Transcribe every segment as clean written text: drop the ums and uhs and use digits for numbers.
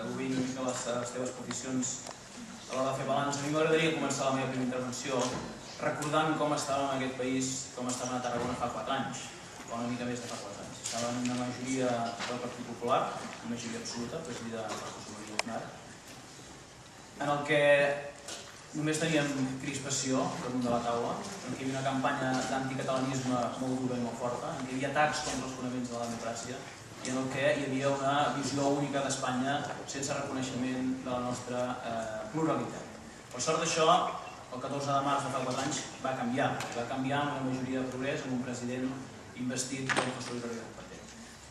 obrint una mica les teves peticions a l'hora de fer balanç. A mi m'agradaria començar la meva primera intervenció recordant com estàvem en aquest país, com estàvem a Tarragona fa 4 anys, o una mica més de fa 4 anys. Estàvem una majoria del Partit Popular, una majoria absoluta, presidida per José María Aznar, en el que només teníem crispació damunt de la taula, en què hi havia una campanya d'anticatalanisme molt dura i molt forta, en què hi havia atacs contra els fonaments de la democràcia i en el que hi havia una visió única d'Espanya sense reconeixement de la nostra pluralitat. Per sort d'això, el 14 de març de fa 4 anys va canviar amb una majoria de progrés, amb un president investit com José Luis Rodríguez Zapatero.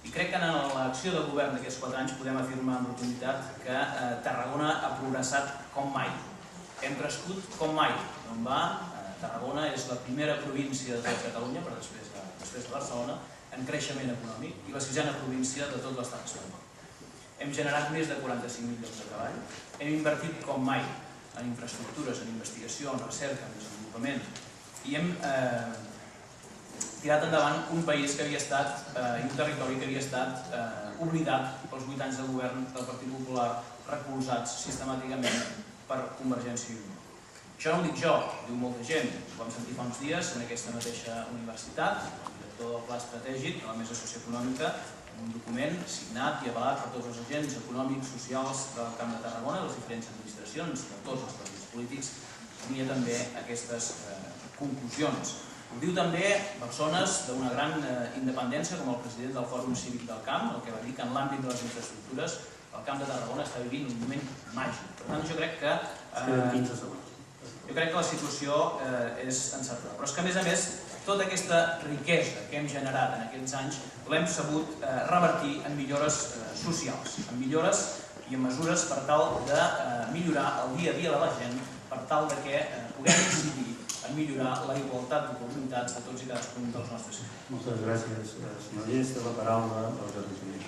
I crec que en l'acció de govern d'aquests 4 anys podem afirmar amb rotunditat que Tarragona ha progressat com mai. Hem crescut com mai. On va, Tarragona és la primera província de Catalunya, per després de Barcelona, en creixement econòmic i la 6a província de tot l'estat espanyol. Hem generat més de 45.000 llocs de treball, hem invertit com mai en infraestructures, en investigació, en recerca, en desenvolupament i hem tirat endavant un país que havia estat, i un territori que havia estat oblidat pels 8 anys de govern del Partit Popular, recolzats sistemàticament per Convergència i Unió. Això no ho dic jo, ho diu molta gent. Ho vam sentir fa uns dies en aquesta mateixa universitat, el director del Pla Estratègic de la Mesa Socioeconòmica, un document signat i avalat per tots els agents econòmics, socials del Camp de Tarragona, les diferents administracions, de tots els partits polítics, tenia també aquestes conclusions. Ho diu també persones d'una gran independència, com el president del Fòrum Cívic del Camp, el que va dir que en l'àmbit de les infraestructures el Camp de Tarragona està vivint un moment màgic. Per tant, jo crec que la situació és encertada. Però és que, a més, tota aquesta riquesa que hem generat en aquests anys l'hem sabut revertir en millores socials, en millores i en mesures per tal de millorar el dia a dia de la gent, per tal que puguem incidir en millorar la igualtat d'oportunitats de tots i cadascun dels nostres ciutadans. Moltes gràcies, senyor Llest. Té la paraula el Jordi Sunyer.